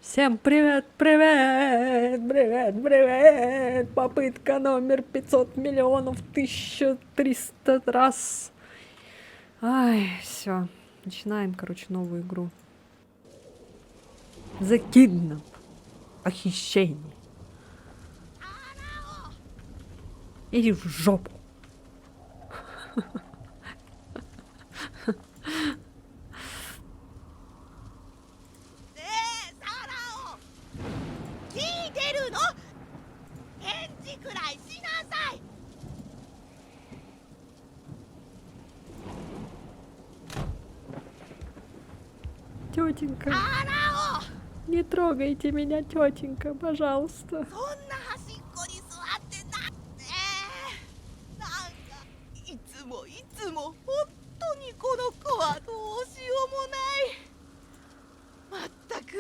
Всем привет, привет, привет, привет. Попытка номер 500 миллионов 1300 раз. Ай, все. Начинаем, короче, новую игру. The Kidnap. Похищение. Иди в жопу. Тетенька, не трогайте меня, тетенька, пожалуйста. いつもいつも本当にこの子はどうしようもない。まったく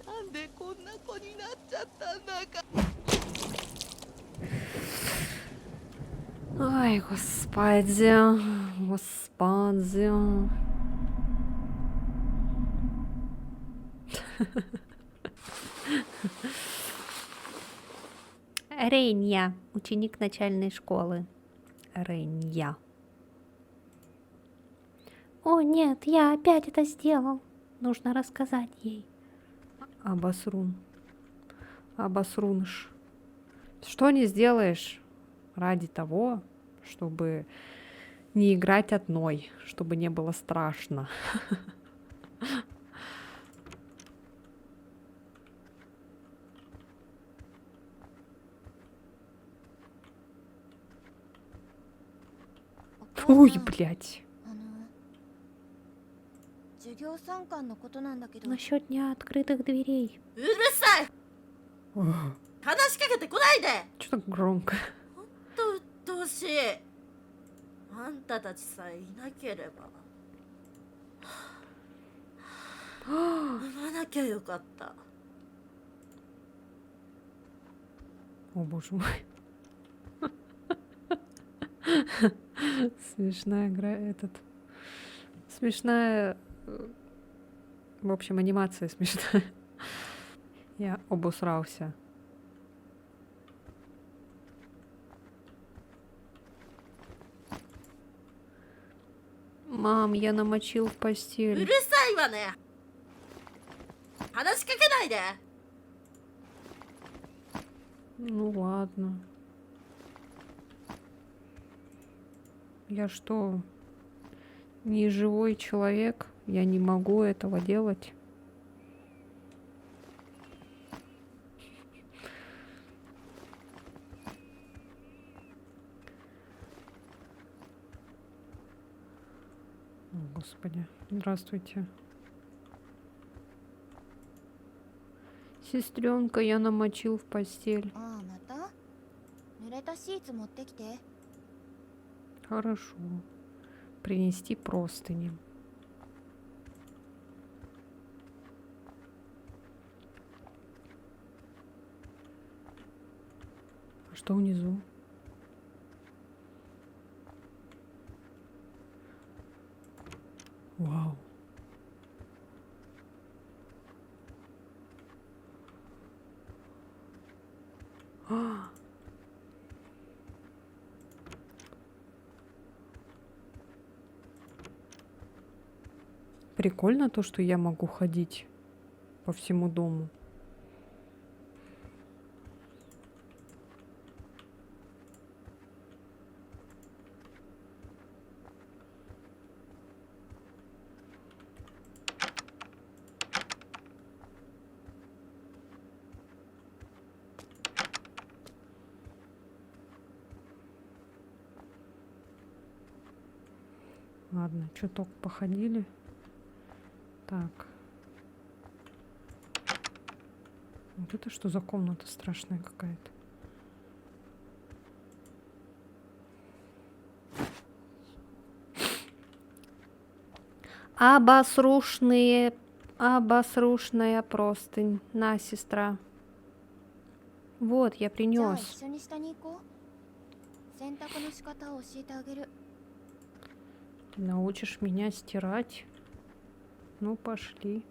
なんでこんな子になっちゃったんだか。 Ой, господи, господи. Рейнья, ученик начальной школы. Рейнья. О, нет, я опять это сделал. Нужно рассказать ей. Обосрун. Обосруныш. Что не сделаешь ради того, чтобы не играть одной, чтобы не было страшно. Ой, блядь. Насчет неоткрытых дверей. うるさい。話しかけてこないで。 Что так громко? とうっとうしい。あんたたちさえいなければ産まなきゃよかった。 О, боже мой. Смешная игра этот. Смешная... В общем, анимация смешная. Я обосрался. Мам, я намочил в う постель. るさいわね。話しかけないで。 Ну ладно. Я что, не живой человек? Я не могу этого делать. О, Господи, здравствуйте. Сестренка, я намочил в постель. Хорошо. Принести простыни. А что внизу? Вау. А! Прикольно то, что я могу ходить по всему дому. Ладно, чуток походили. Так. Вот это что за комната страшная какая-то? Обосрушная простынь. На, сестра. Вот, я принес. Ты научишь меня стирать? Ну, пошли.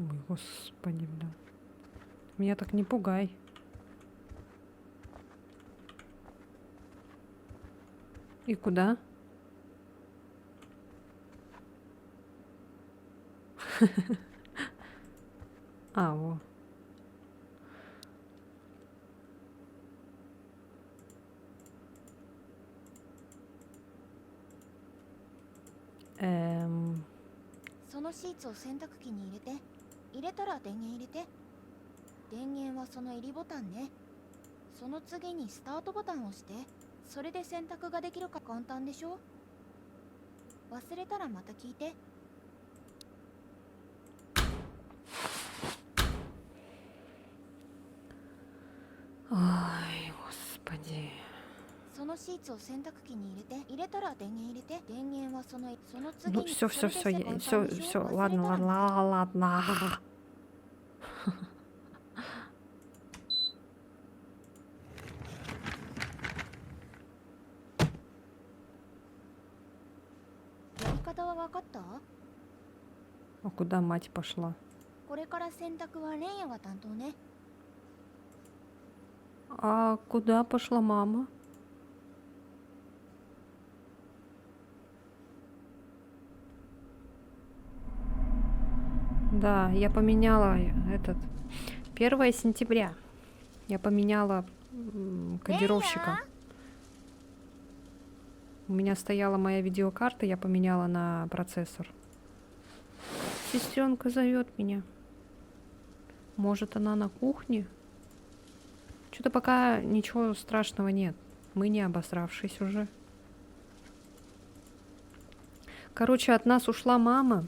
Ой, господи, бля. Меня так не пугай. И куда? А, во. Эм, そのシーツを洗濯機に入れて、入れたら電源入れて。電源はその入りボタンね。その次にスタートボタンを押して、それで洗濯ができるか簡単でしょ。忘れたらまた聞いて。 Ой, господи. そのシーツを洗濯機に入れて、入れたら電源入れて。電源はその次 Ну, に все, そ все, れで все, 簡単で все, し все, ょ。忘れ ладно, たら ладно, ладно. やり方は分かった？ А куда мать пошла? これから洗濯はレンヤが担当ね。 А куда пошла мама? Да, я поменяла этот 1 сентября. Я поменяла кодировщика. У меня стояла моя видеокарта, я поменяла на процессор. Сестренка зовет меня. Может, она на кухне? Что-то пока ничего страшного нет. Мы не обосравшись уже. Короче, от нас ушла мама.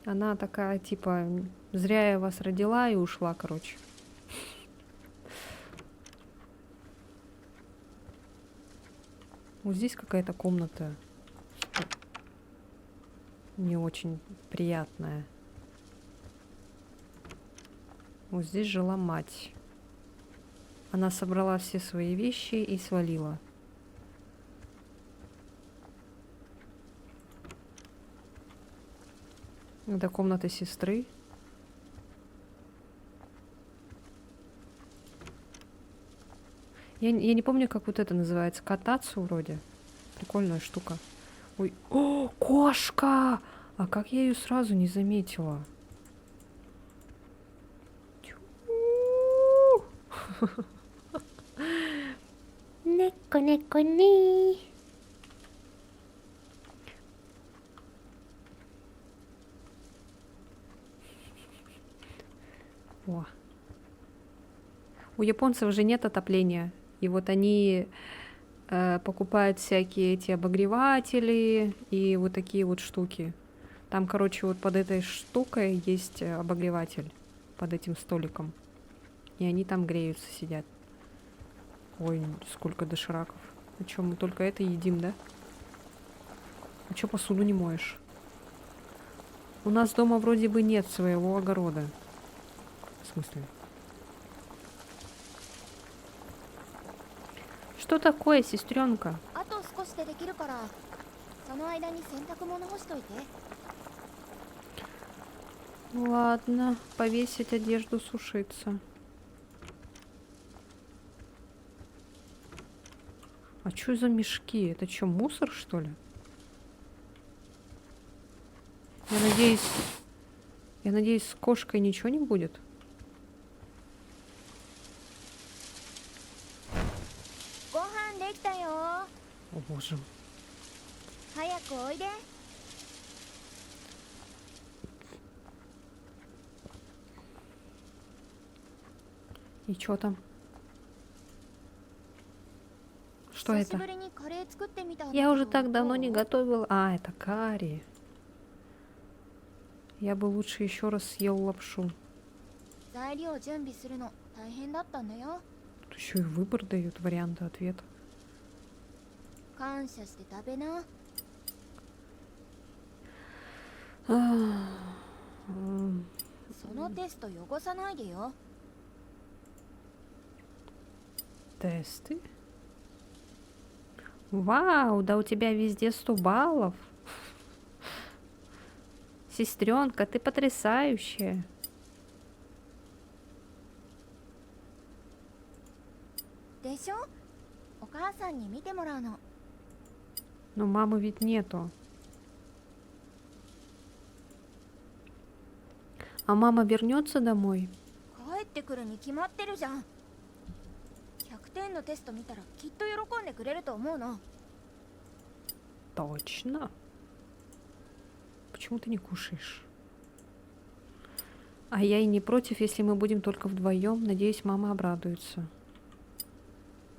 Она такая, типа, зря я вас родила, и ушла, короче. Вот здесь какая-то комната не очень приятная. Вот здесь жила мать. Она собрала все свои вещи и свалила. Это комната сестры. Я не помню, как вот это называется. Кататься вроде. Прикольная штука. Ой, о, кошка! А как я ее сразу не заметила? Неко-неко-ни. О. У японцев же нет отопления. И вот они покупают всякие эти обогреватели и вот такие вот штуки. Там, короче, вот под этой штукой есть обогреватель. Под этим столиком. И они там греются, сидят. Ой, сколько дошираков. А чё, мы только это едим, да? А чё посуду не моешь? У нас дома вроде бы нет своего огорода. В смысле? Что такое, сестренка? あと少しでできるから、その間に洗濯物干しといて。 Ладно, повесить одежду сушиться. А что за мешки? Это что, мусор, что ли? Я надеюсь, с кошкой ничего не будет. О, боже. 早くおいで。 И что там? Что это? Я уже так давно не готовила. А, это карри. Я бы лучше еще раз съел лапшу. Тут еще и выбор дают, варианты ответа. Тесты? Вау, да у тебя везде 100 баллов. Сестренка, ты потрясающая. でしょ。お母さんに見てもらうの。 Но мамы ведь нету. А мама вернется домой? 帰ってくるに決まってるじゃん。100点のテスト見たらきっと喜んでくれると思うの。 Точно. Почему ты не кушаешь? А я и не против, если мы будем только вдвоем. Надеюсь, мама обрадуется.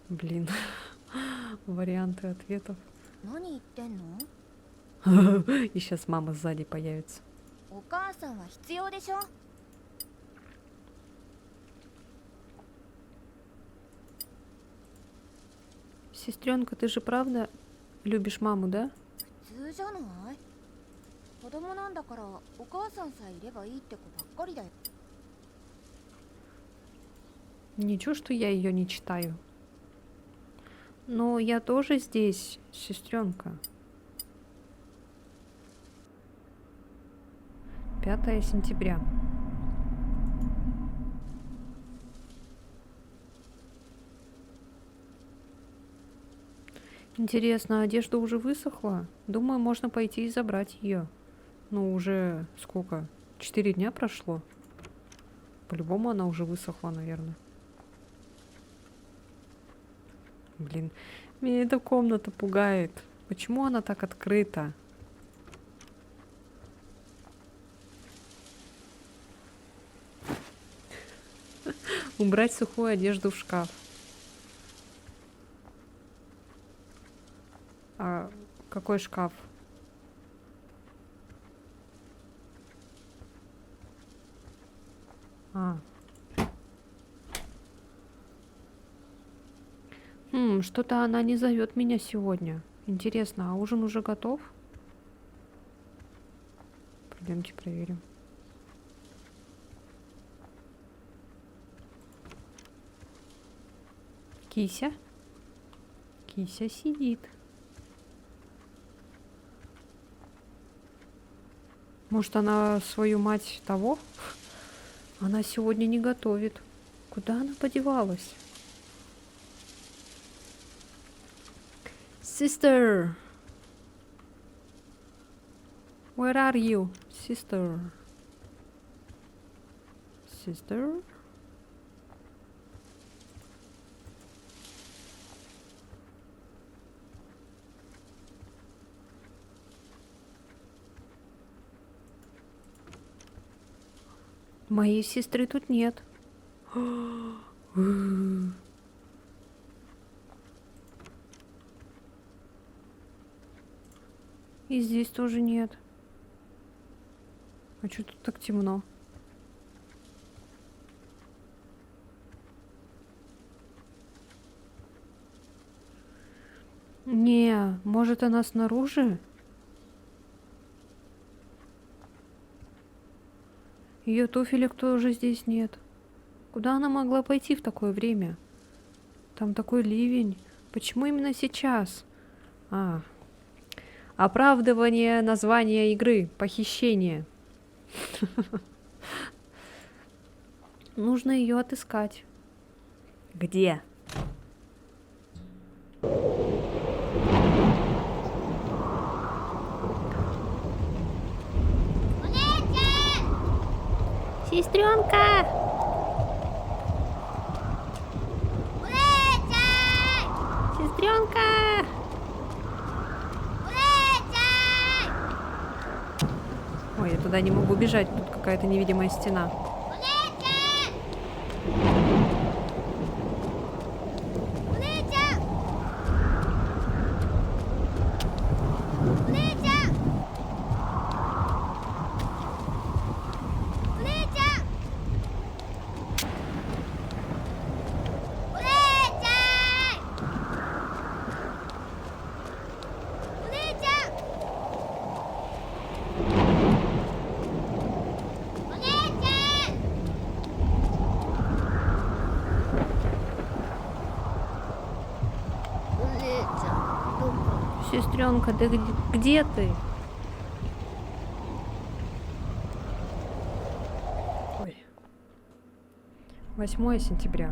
Блин. Варианты ответов. 何言ってんの？ И сейчас мама сзади появится. お母さんは必要でしょ。 Сестренка, ты же правда любишь маму, да? 普通じゃない？子供なんだからお母さんさえいればいいって子ばっかりだよ。 Ничего, что я ее не читаю. Но я тоже здесь, сестренка. 5 сентября. Интересно, одежда уже высохла? Думаю, можно пойти и забрать ее. Ну, уже сколько? 4 дня прошло? По-любому она уже высохла, наверное. Блин, меня эта комната пугает. Почему она так открыта? Убрать сухую одежду в шкаф. А какой шкаф? Что-то она не зовет меня сегодня. Интересно, а ужин уже готов? Пойдемте проверим. Кися? Кися сидит. Может, она свою мать того? Она сегодня не готовит. Куда она подевалась? Sister! Where are you, sister? Sister? Моей сестры тут нет. И здесь тоже нет. А что тут так темно? Не, может, она снаружи? Ее туфелек тоже здесь нет. Куда она могла пойти в такое время? Там такой ливень. Почему именно сейчас? Оправдывание названия игры. Похищение. Нужно ее отыскать. Где? Сестренка! Сестренка! Ой, я туда не могу бежать, тут какая-то невидимая стена. Сестренка, ты где ты? Ой. 8 сентября.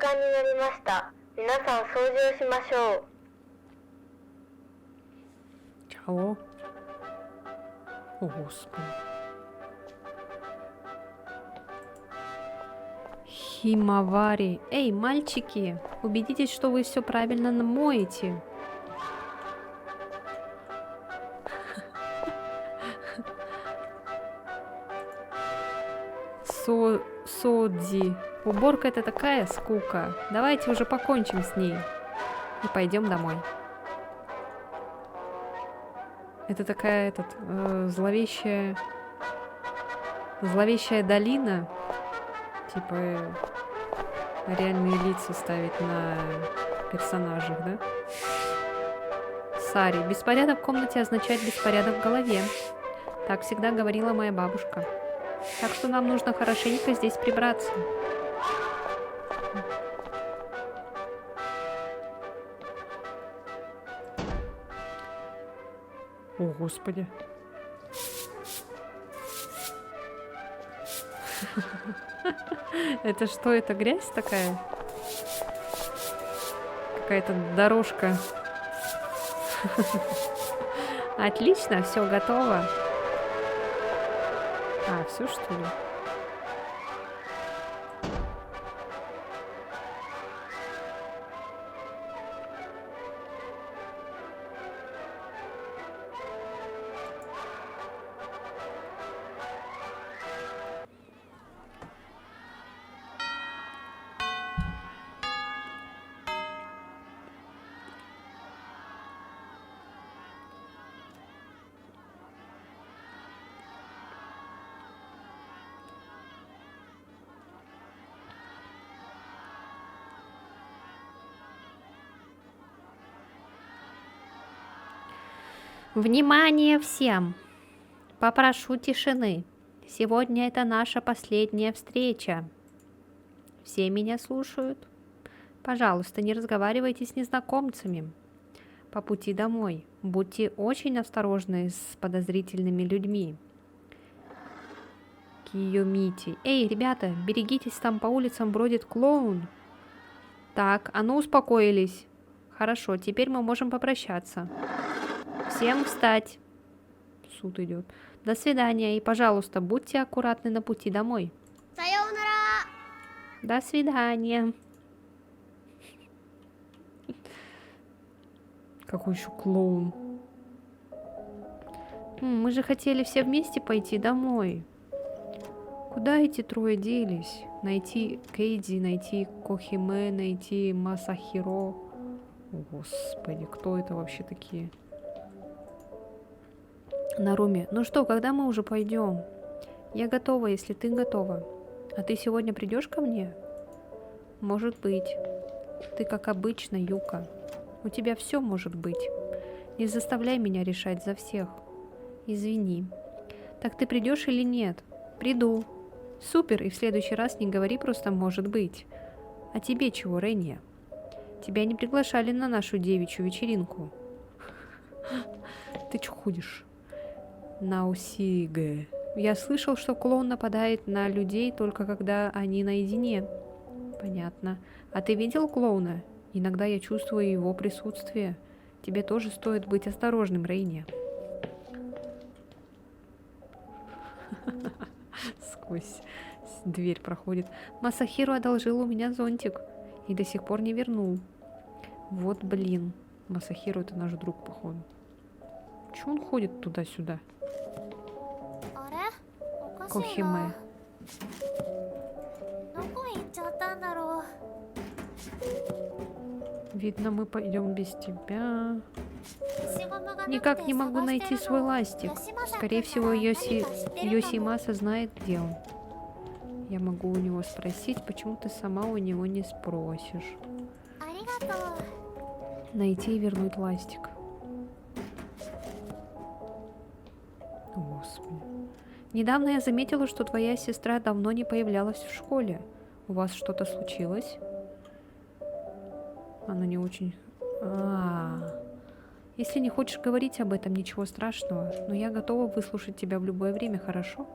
間になりました。皆さん掃除をしましょう。 Чего? О, Господи. Химавари. Эй, мальчики, убедитесь, что вы все правильно моете. Содзи. Уборка это такая скука. Давайте уже покончим с ней. И пойдем домой. Это такая зловещая долина. Типа реальные лица ставить на персонажах, да? Сари. Беспорядок в комнате означает беспорядок в голове. Так всегда говорила моя бабушка. Так что нам нужно хорошенько здесь прибраться. О, Господи. Это что, это грязь такая? Какая-то дорожка. Отлично, все готово. А, все что ли? Внимание всем! Попрошу тишины. Сегодня это наша последняя встреча. Все меня слушают? Пожалуйста, не разговаривайте с незнакомцами. По пути домой будьте очень осторожны с подозрительными людьми. Киёмити. Эй, ребята, берегитесь, там по улицам бродит клоун. Так, а ну успокоились. Хорошо, теперь мы можем попрощаться. Всем встать. Суд идет. До свидания и, пожалуйста, будьте аккуратны на пути домой. До свидания. Какой еще клоун? Мы же хотели все вместе пойти домой. Куда эти трое делись? Найти Кейди, найти Кохиме, найти Масахиро. О, Господи, кто это вообще такие? Наруми, ну что, когда мы уже пойдем? Я готова, если ты готова. А ты сегодня придешь ко мне? Может быть. Ты как обычно, Юка. У тебя все может быть. Не заставляй меня решать за всех. Извини. Так ты придешь или нет? Приду. Супер, и в следующий раз не говори просто «может быть». А тебе чего, Ренья? Тебя не приглашали на нашу девичью вечеринку. Ты чё ходишь? Наусиге. Я слышал, что клоун нападает на людей только когда они наедине. Понятно. А ты видел клоуна? Иногда я чувствую его присутствие. Тебе тоже стоит быть осторожным, Рейни. Сквозь дверь проходит. Масахиро одолжил у меня зонтик и до сих пор не вернул. Вот блин. Масахиро это наш друг, походу. Чё он ходит туда-сюда? Кохиме. Видно, мы пойдем без тебя. Никак не могу найти свой ластик. Скорее всего, Йосимаса знает, где он. Я могу у него спросить, почему ты сама у него не спросишь. Найти и вернуть ластик. Господи. Недавно я заметила, что твоя сестра давно не появлялась в школе. У вас что-то случилось? Она не очень... Если не хочешь говорить об этом, ничего страшного. Но я готова выслушать тебя в любое время, хорошо?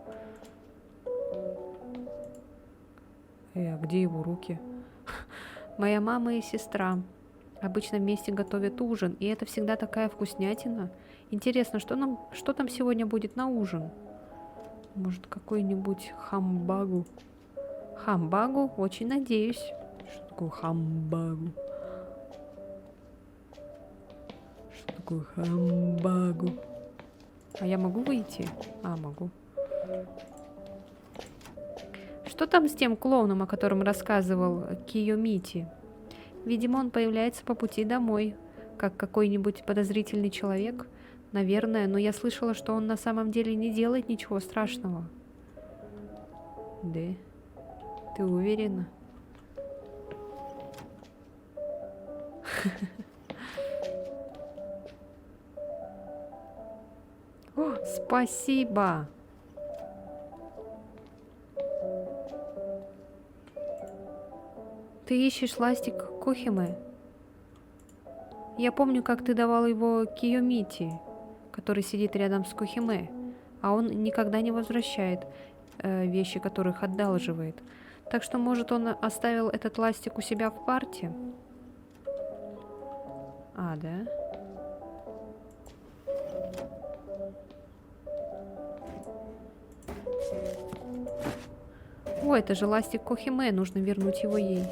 А где его руки? Моя мама и сестра обычно вместе готовят ужин, и это всегда такая вкуснятина. Интересно, что там сегодня будет на ужин? Может, какой-нибудь хамбагу? Хамбагу? Очень надеюсь. Что такое хамбагу? Что такое хамбагу? А я могу выйти? А, могу. Что там с тем клоуном, о котором рассказывал Кийомити? Видимо, он появляется по пути домой, как какой-нибудь подозрительный человек. Наверное, но я слышала, что он на самом деле не делает ничего страшного. Да? Ты уверена? О, спасибо! Ты ищешь ластик Кохимы? Я помню, как ты давал его Кийомити, который сидит рядом с Кохиме, а он никогда не возвращает вещи, которых одалживает. Так что, может, он оставил этот ластик у себя в парте? А, да? О, это же ластик Кохиме, нужно вернуть его ей.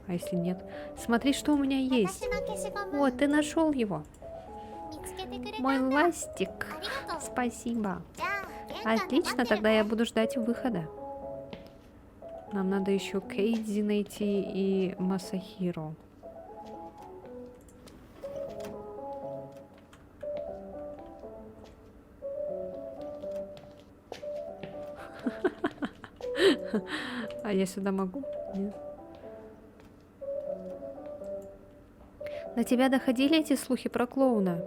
А если нет? Смотри, что у меня есть. О, ты нашел его. Мой ластик. Спасибо. Отлично, тогда я буду ждать выхода. Нам надо еще Кейдзи найти и Масахиро. А я сюда могу? Нет. До тебя доходили эти слухи про клоуна?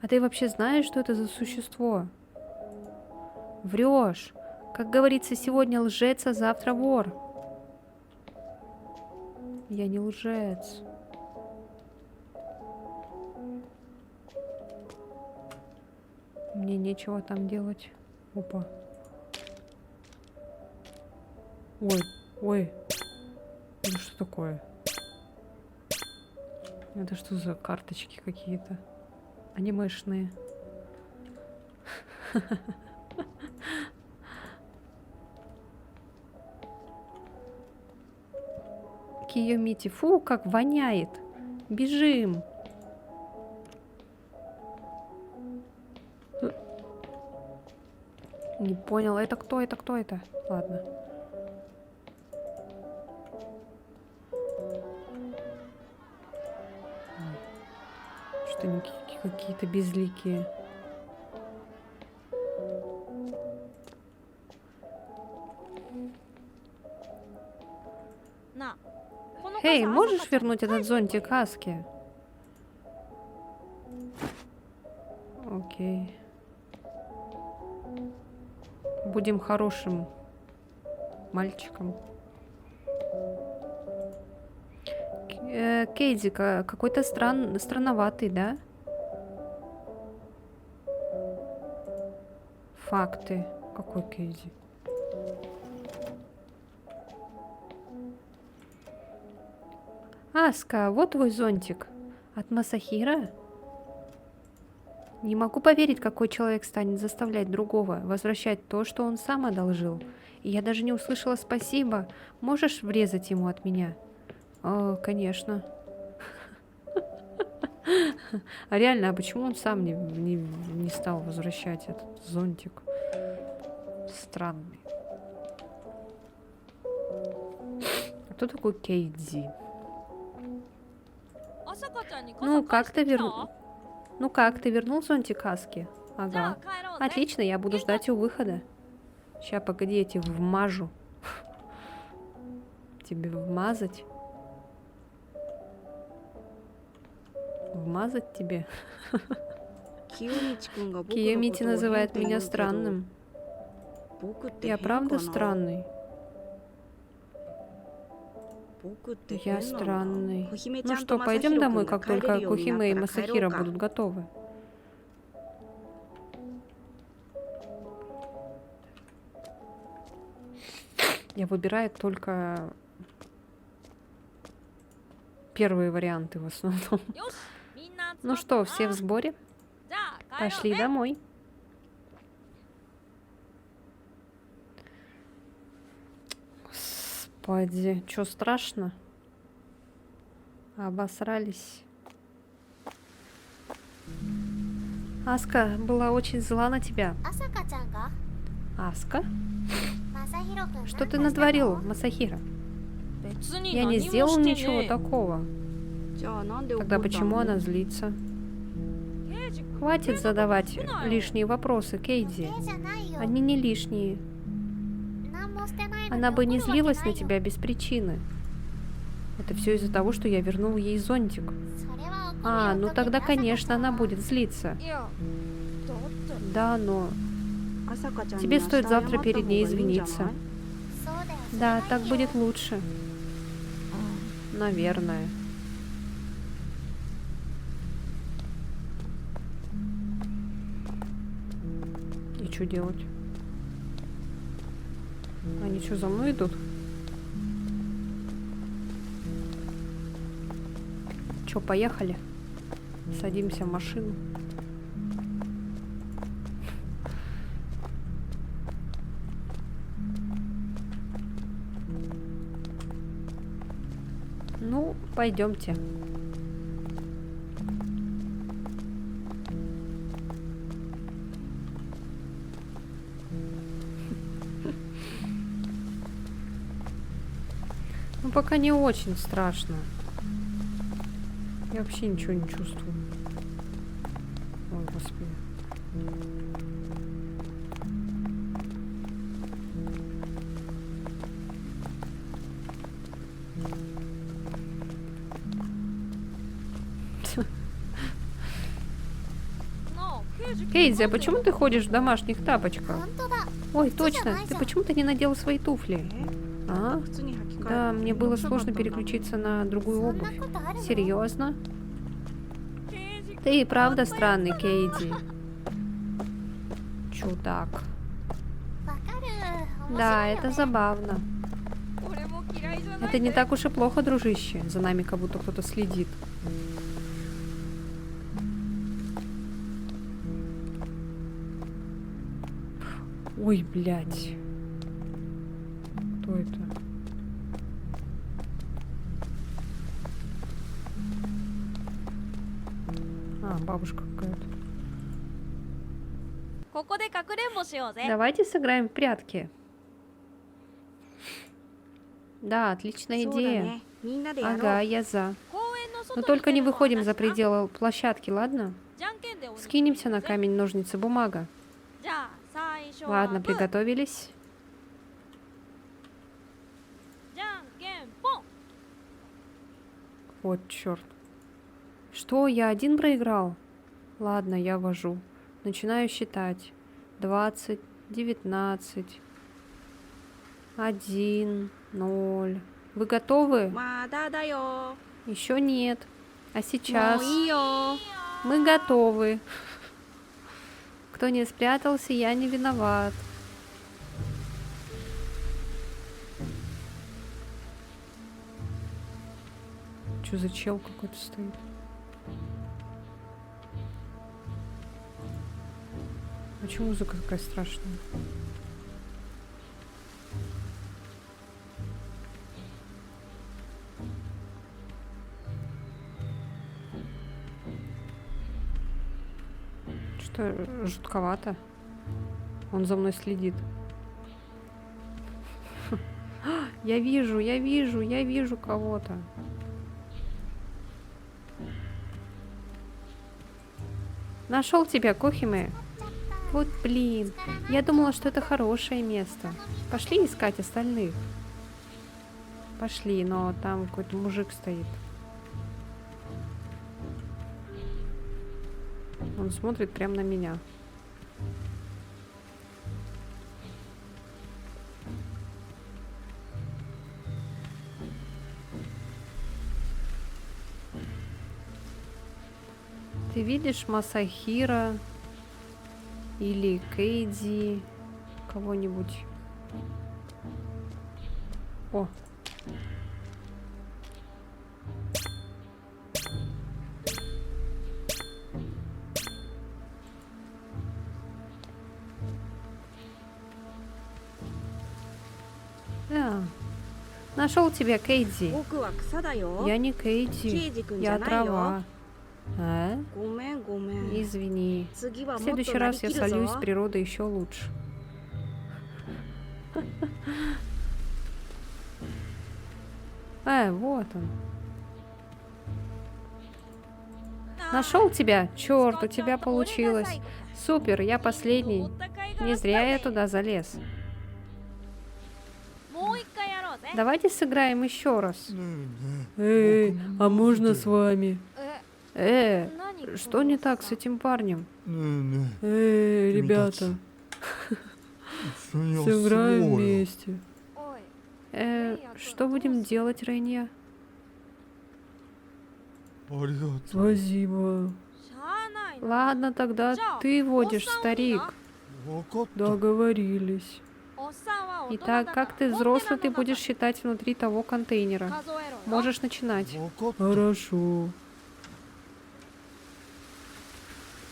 А ты вообще знаешь, что это за существо? Врешь. Как говорится, сегодня лжец, а завтра вор. Я не лжец. Мне нечего там делать. Опа. Ой, ой. Это что такое? Это что за карточки какие-то? Анимешные. Кийомити, фу, как воняет. Бежим. Не понял, это кто, это кто это? Ладно. Что они какие-то безликие. Эй, можешь вернуть этот зонтик Аски? Окей. Будем хорошим мальчиком. Кейдзи какой-то странноватый, да? Факты. Какой Кейдзи? Аска, вот твой зонтик. От Масахиро? Не могу поверить, какой человек станет заставлять другого возвращать то, что он сам одолжил. И я даже не услышала спасибо. Можешь врезать ему от меня? О, конечно. А реально, а почему он сам не стал возвращать этот зонтик? Странный. А кто такой Кейдзи? Ну, как ты вернул? Ну как, ты вернул зонтик Аски? Ага. Отлично, я буду ждать у выхода. Ща, погоди, я тебе вмажу. Тебе вмазать? Вмазать тебе? Кийомити называет меня странным. Я правда странный? Я странный. Ну что, пойдем домой, как только Кохиме и Масахиро будут готовы. Я выбираю только первые варианты в основном. よしみんな集ま Ну った что, な все в сборе? じゃあ帰ろう Пошли ね домой. Господи, что страшно? Обосрались. Аска была очень зла на тебя. 朝香ちゃんが Аска? 正宏くん Что ты натворил, Масахира? 別に Я не 何も сделал してね ничего え такого. じゃあなんで怒った Тогда の почему она злится? 刑事君 Хватит задавать 少ないよ лишние вопросы, Кейди. 手じゃないよ Они не лишние. 何もしてないのに Она бы не 怒るわけ злилась な на いよ тебя без причины. Это все из-за того, что я вернул ей зонтик. それは怒り А, を ну 解け тогда, て朝香ちゃん конечно, она は будет злиться. いやだって Да, но 朝香ちゃんに тебе 明日 стоит 謝った завтра 方が перед い ней いんじゃない извиниться. そうだよ Да, それ так がいい будет よ лучше. Наверное. И что делать? Они что, за мной идут? Че, поехали? Садимся в машину. Ну, пойдемте. Ну, пока не очень страшно. Я вообще ничего не чувствую. Ой, господи. Кейзи, а почему ты ходишь в домашних тапочках? 本当だ Ой, Слушай, точно, ты Найза. почему-то не надела свои туфли? え А? 普通に履き替えた Да, мне было めんどくさかった сложно んだ переключиться на そ другую んな обувь. ことあるの Серьезно? 刑事 Ты и правда странный, Кейди. Чудак. わかる面白いよね Да, это забавно. 俺も嫌いじゃない Это не так уж и плохо, дружище. За нами как будто кто-то следит. Ой, блядь. Кто это? А, бабушка какая-то. ここでかくれんぼしようぜ Давайте сыграем в прятки. Да, отличная そうだ идея. ねみんなでやろう Ага, я за. 公園の外 Но に только 出 не るのは выходим な за しな пределы площадки, ладно? じゃんけんでおにぎり Скинемся на камень, ножницы, бумага. じゃあ最初は Ладно, グー приготовились. じゃんけんぽん Вот черт. Что, я один проиграл? Ладно, я вожу. Начинаю считать. 20, 19, 1, 0. Вы готовы? まだだよ Еще нет. А も сейчас ういいよ мы готовы. Кто не спрятался, я не виноват. Что за чел какой-то стоит? Почему музыка такая страшная? Что жутковато. Он за мной следит. Я вижу кого-то. Нашел тебя, Кохиме. Вот блин. Я думала, что это хорошее место. Пошли искать остальных. Пошли, но там какой-то мужик стоит. Он смотрит прямо на меня. Ты видишь Масахира или Кейди, кого-нибудь? О! нашел тебя, Кейдзи. 僕は草だよ。 Я не Кейдзи. ケイジ君じ Я ゃないよ。 трава. А? ごめんごめん。 Извини. 次は В もっと следующий なり раз я きる сольюсь ぞ с。природой еще лучше. Вот он. Нашел тебя? Черт, у тебя получилось. Супер, я последний. Не зря я туда залез. Давайте сыграем еще раз. Эй, а можно с вами? Что не так с этим парнем? Эй, ребята, сыграем вместе. Что будем делать, Рейнья? Спасибо. Ладно, тогда ты водишь, старик. Договорились. Итак, как ты взрослый, ты будешь считать внутри того контейнера. Можешь начинать. Хорошо.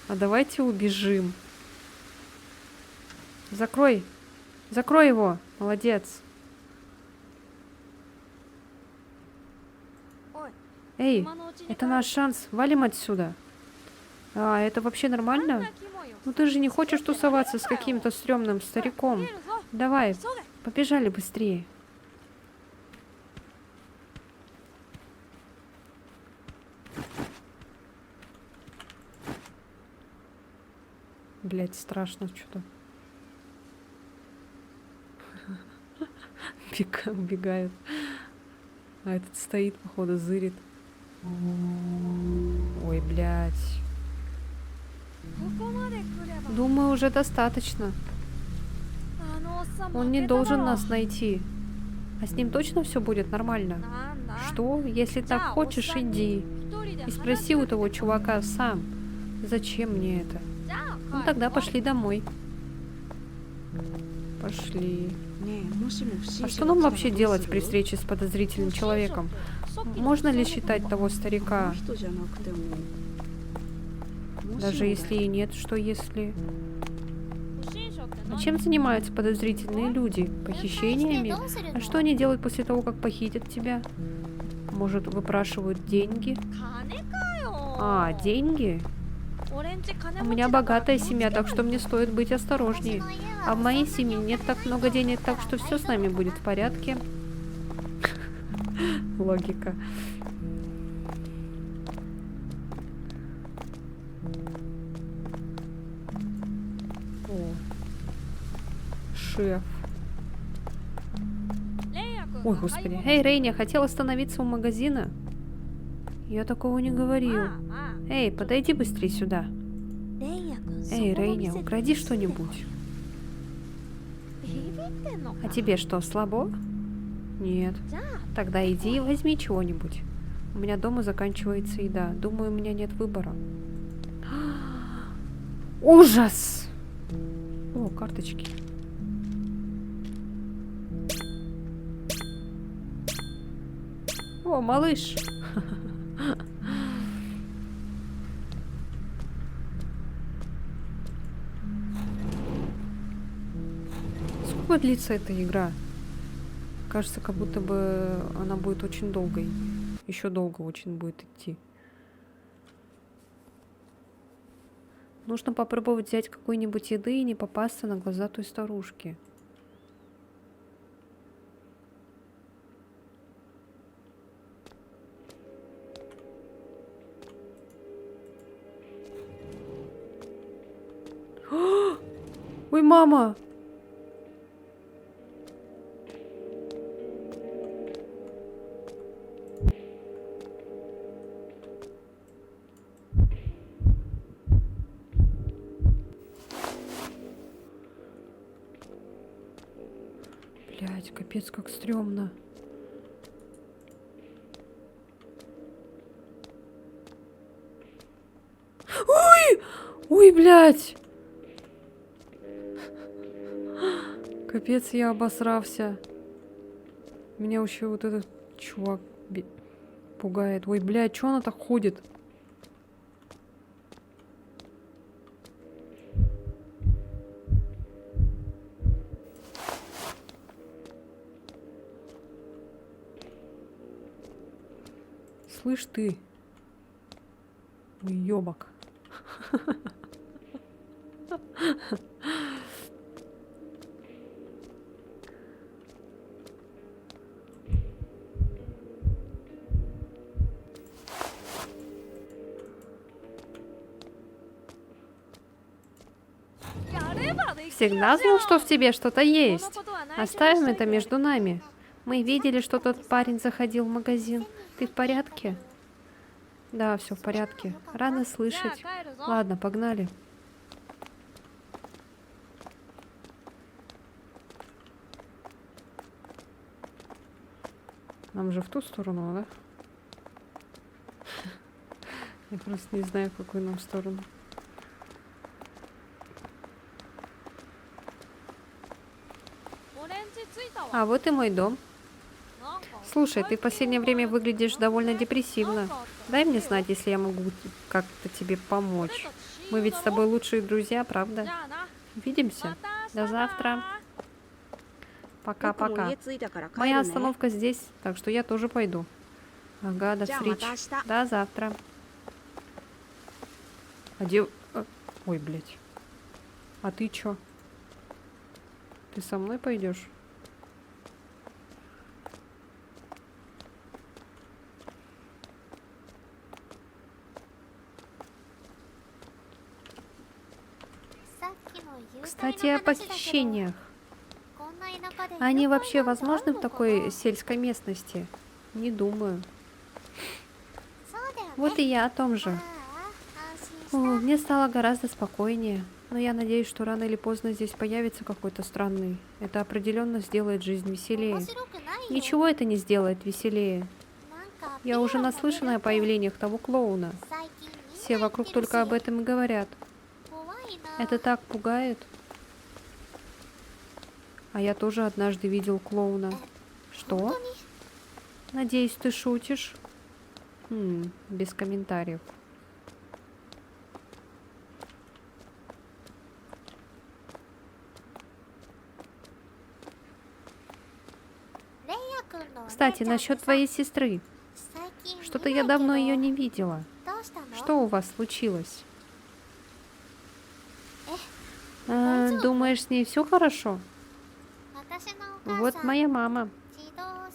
А давайте убежим. Закрой. Закрой его. Молодец. Эй, это наш шанс. Валим отсюда. А, это вообще нормально? Ну ты же не хочешь тусоваться с каким-то стрёмным стариком. Давай, побежали быстрее. Блять, страшно что-то. Убегают. А этот стоит, походу, зырит. Ой, блядь. Думаю, уже достаточно. Он не должен нас найти. А с ним точно все будет нормально? Что? Если так хочешь, иди. И спроси у того чувака сам. Зачем мне это? Ну тогда пошли домой. Пошли. А что нам вообще делать при встрече с подозрительным человеком? Можно ли считать того старика? Даже если и нет, что если... А чем занимаются подозрительные люди? Похищениями? А что они делают после того, как похитят тебя? Может, выпрашивают деньги? А, деньги? У меня богатая семья, так что мне стоит быть осторожнее. А в моей семье нет так много денег, так что все с нами будет в порядке. Логика. О. Шеф. Ой, господи. Эй, Рейня, хотел остановиться у магазина? Я такого не говорил. Эй, подойди быстрее сюда. Эй, Рейня, укради что-нибудь. А тебе что, слабо? Нет. Тогда иди и возьми чего-нибудь. У меня дома заканчивается еда. Думаю, у меня нет выбора. Ужас! О, карточки. О, малыш! Сколько длится эта игра? Кажется, как будто бы она будет очень долгой. Еще долго очень будет идти. Нужно попробовать взять какой-нибудь еды и не попасться на глаза той старушки. Ой, мама! Блять, капец, как стрёмно. Ой! Ой, блядь! Капец, я обосрался. Меня вообще вот этот чувак пугает. Ой, блядь, чё она так ходит? ты. Уёбок. Всегда знал, что в тебе что-то есть. Оставим это между нами. Мы видели, что тот парень заходил в магазин. Ты в порядке? Да, все в порядке. Рано слышать. Ладно, погнали. Нам же в ту сторону, да? Я просто не знаю, в какую нам сторону. А вот и мой дом. Слушай, ты в последнее время выглядишь довольно депрессивно. Дай мне знать, если я могу как-то тебе помочь. Мы ведь с тобой лучшие друзья, правда? Увидимся. До завтра. Пока-пока. Моя остановка здесь, так что я тоже пойду. Ага, до встречи. До завтра. Ой, блядь. А ты чё? Ты со мной пойдешь? Кстати, о похищениях. Они вообще возможны в такой сельской местности? Не думаю. Вот и я о том же. О, мне стало гораздо спокойнее. Но я надеюсь, что рано или поздно здесь появится какой-то странный. Это определенно сделает жизнь веселее. Ничего это не сделает веселее. Я уже наслышана о появлениях того клоуна. Все вокруг только об этом и говорят. Это так пугает. А я тоже однажды видел клоуна. Что? Надеюсь, ты шутишь? Без комментариев. Кстати, насчет твоей сестры. Что-то я давно ее не видела. Что у вас случилось? Думаешь, с ней все хорошо? Вот моя мама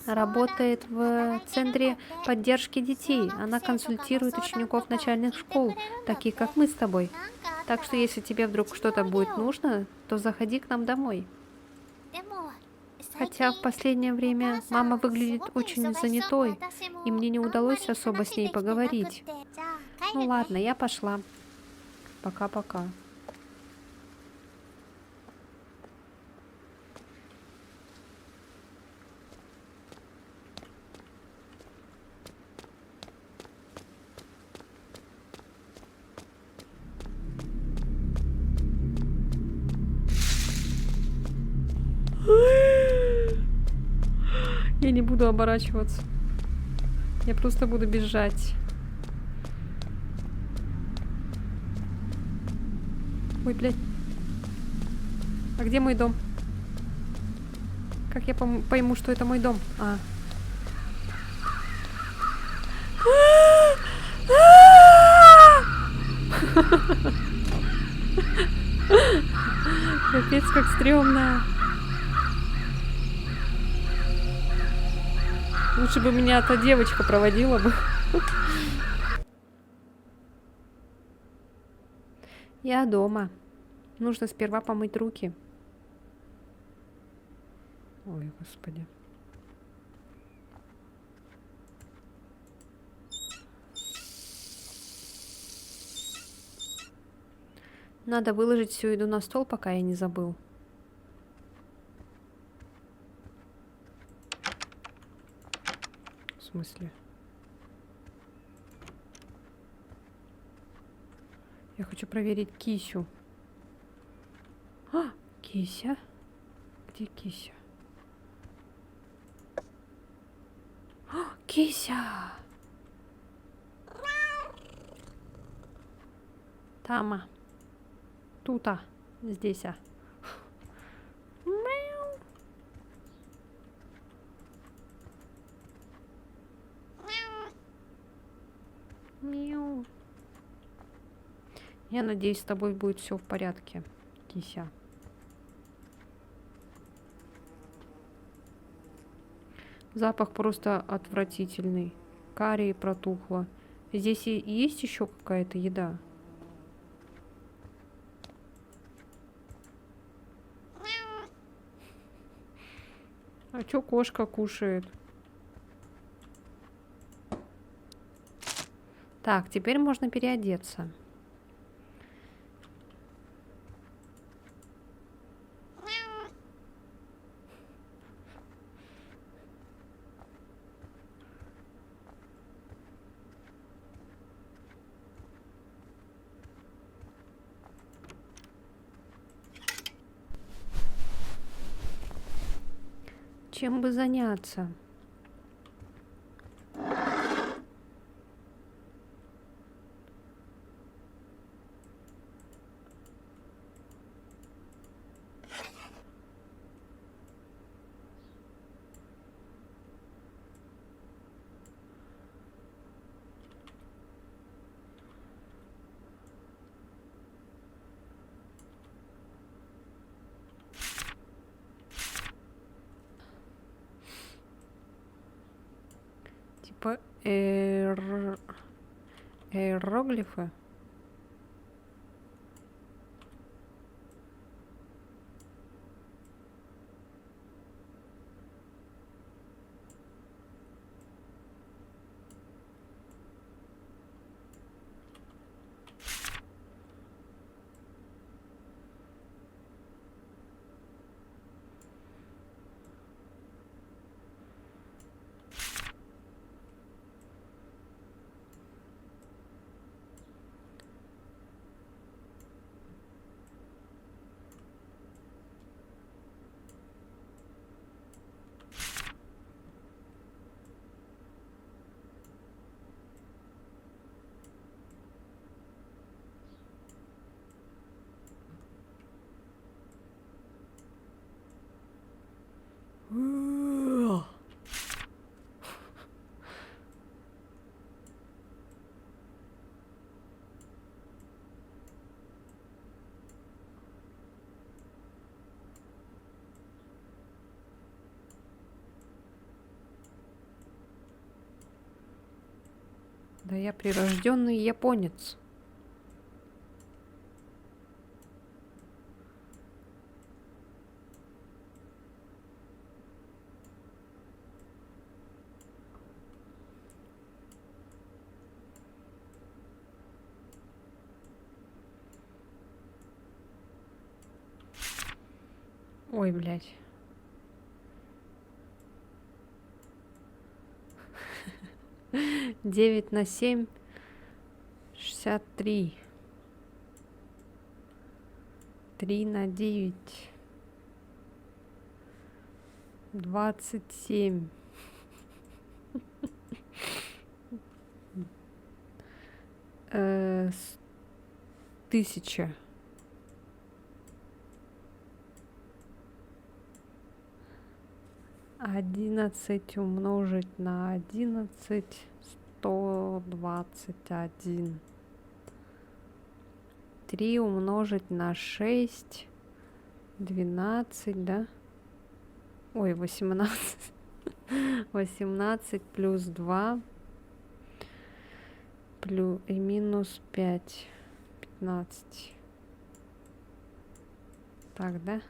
работает в центре поддержки детей. Она консультирует учеников начальных школ, таких как мы с тобой. Так что если тебе вдруг что-то будет нужно, то заходи к нам домой. Хотя в последнее время мама выглядит очень занятой, и мне не удалось особо с ней поговорить. Ну ладно, я пошла. Пока-пока. Я не буду оборачиваться. Я просто буду бежать. Ой, блядь. А где мой дом? Как я пойму, что это мой дом? Капец, как стрёмно. Лучше бы меня эта девочка проводила бы. Я дома. Нужно сперва помыть руки. Ой, господи. Надо выложить всю еду на стол, пока я не забыл. В смысле? Я хочу проверить Кисю. Кися? Где Кися? Кися! Тама. Тута. Здесь. Мяу. Мяу. Я надеюсь, с тобой будет все в порядке, кися. Запах просто отвратительный. Карри протухло. Здесь и есть еще какая-то еда? А чё кошка кушает? Так, теперь можно переодеться. Чем бы заняться? Типа иероглифы? Да я прирожденный японец. Ой, блядь. Девять на 7, 63. 3 на 9, 27. Э, 1000. Одиннадцать умножить на 11, 121. 3 умножить на 6, 12, да? Ой, 18. 18 плюс 2 плюс и минус 5, 15. Так, да?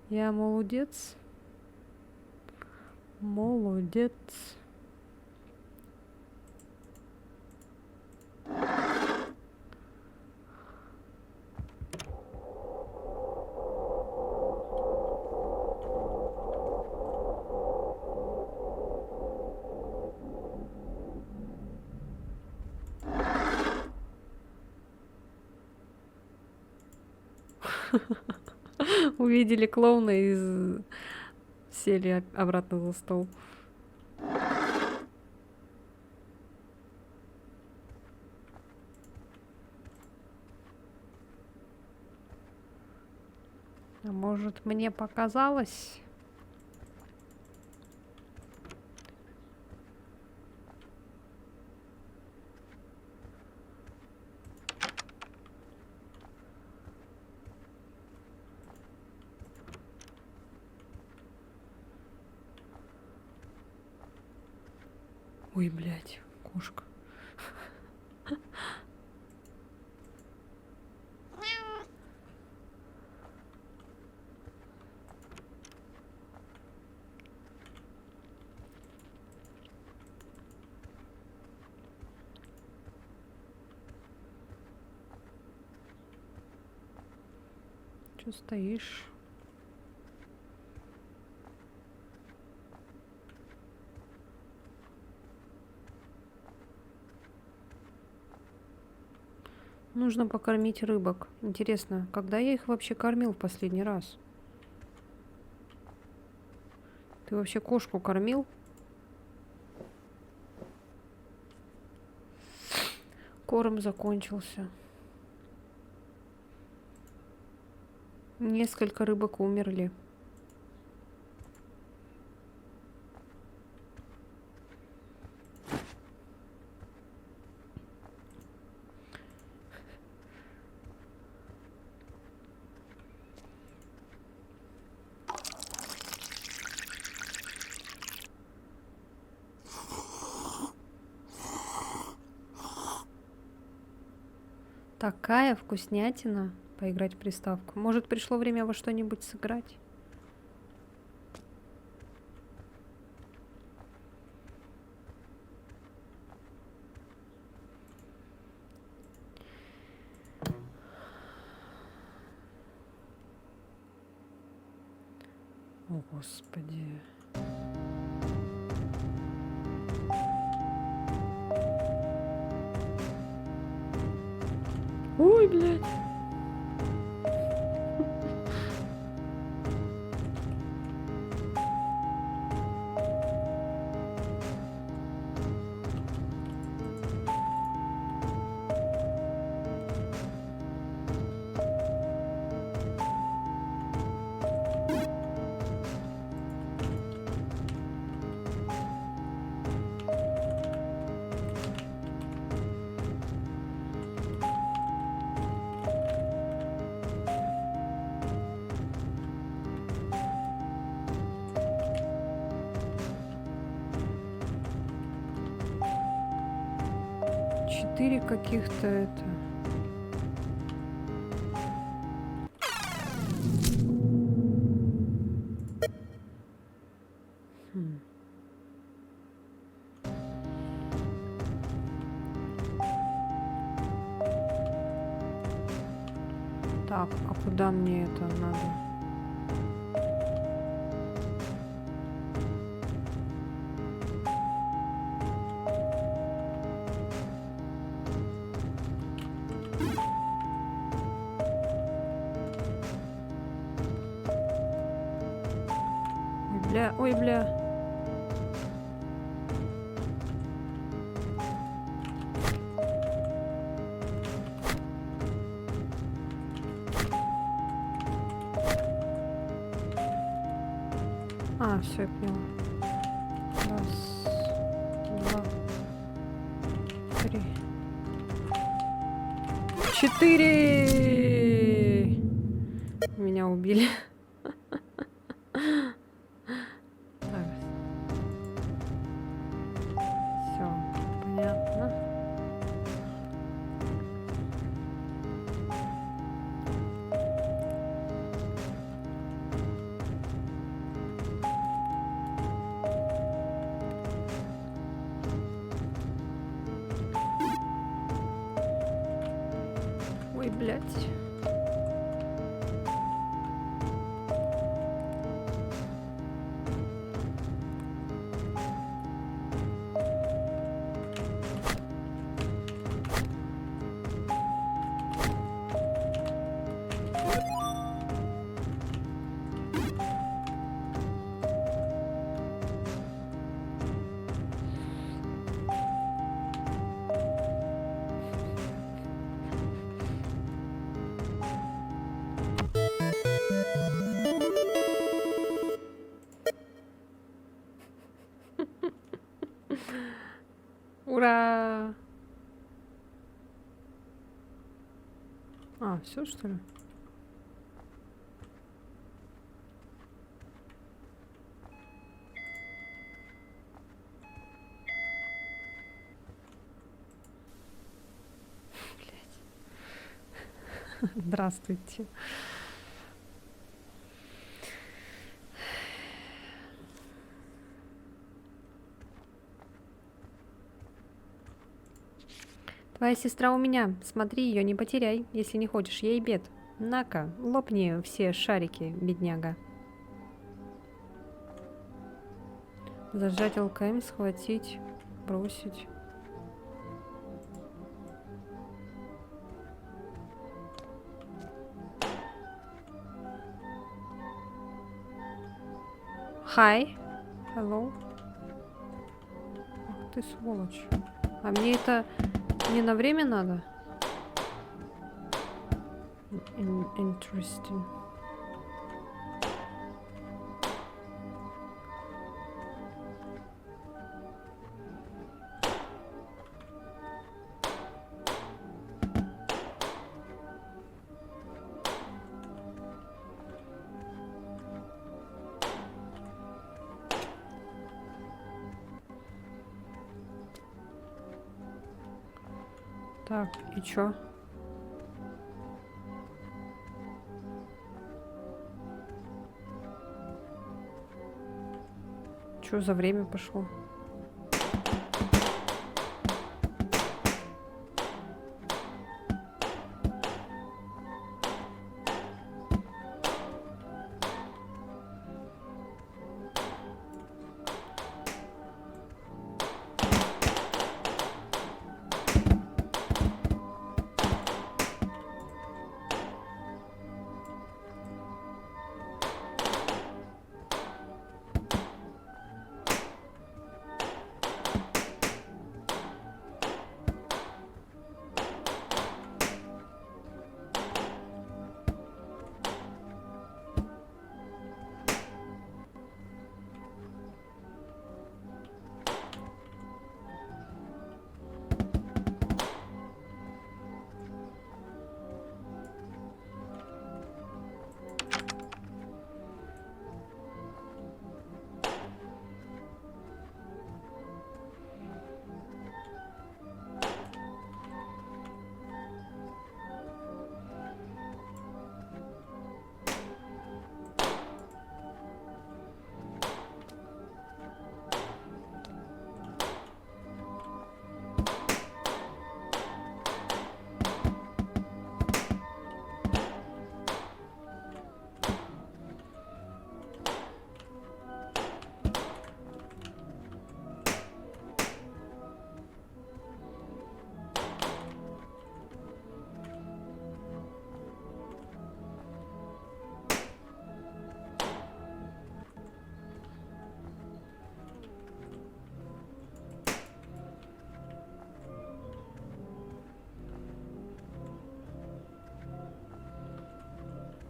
Я молодец. Молодец. Увидели клоуна и сели обратно за стол. А может, мне показалось? Ой, блядь, кошка. Чё стоишь? Нужно покормить рыбок. Интересно, когда я их вообще кормил в последний раз? Ты вообще кошку кормил? Корм закончился. Несколько рыбок умерли. Такая вкуснятина. Поиграть в приставку. Может, пришло время во что-нибудь сыграть? О, Господи. Ой, блядь. Четыре каких-то это. Так, а куда мне это надо? Ой, бля, ой, бля. А, все, я поняла. Раз, два, три, 4. Меня убили. Так. Все, понятно. Ой, блядь. Ура! А, все что ли? Блядь. Здравствуйте. Твоя сестра у меня. Смотри ее, не потеряй, если не хочешь ей бед. На-ка, лопни все шарики, бедняга. Зажать ЛКМ, схватить, бросить. Hi. Hello. Ах ты сволочь. А мне это не на время надо? Interesting. Так, и чё? Чё за время пошло?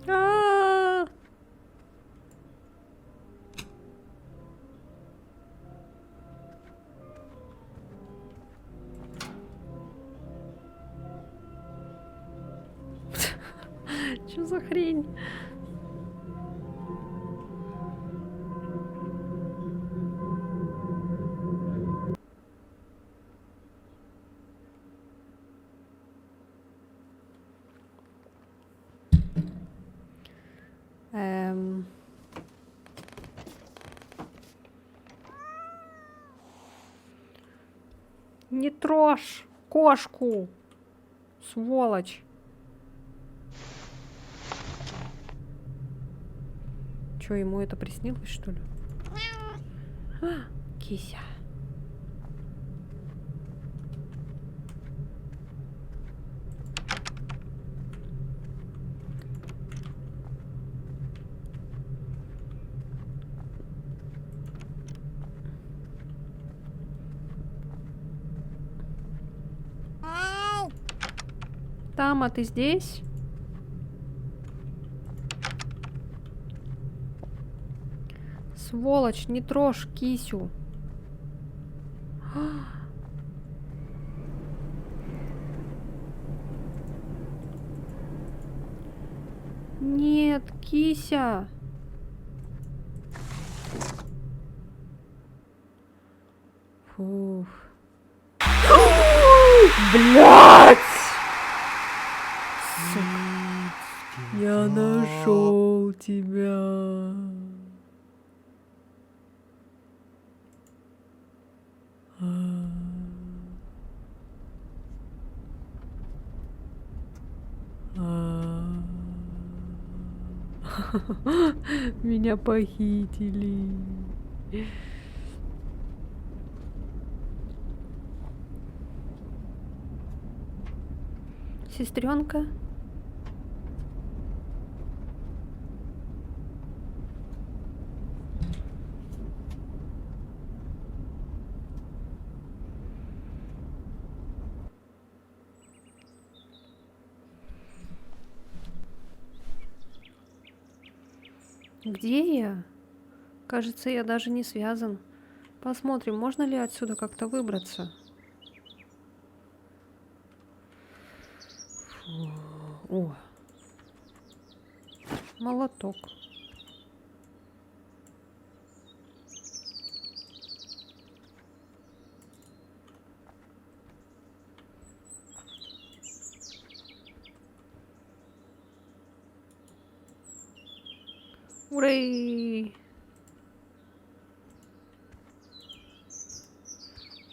А-а-а! Чё за хрень? Не трожь кошку, сволочь. Чё, ему это приснилось, что ли? А, кися. Тама, ты здесь? Сволочь, не трожь кисю. Нет, кися. Фух. Блять! Сука. Я нашел тебя. Меня похитили. Сестренка. Где я? Кажется, я даже не связан. Посмотрим, можно ли отсюда как-то выбраться. Фу. О. Молоток. Урей!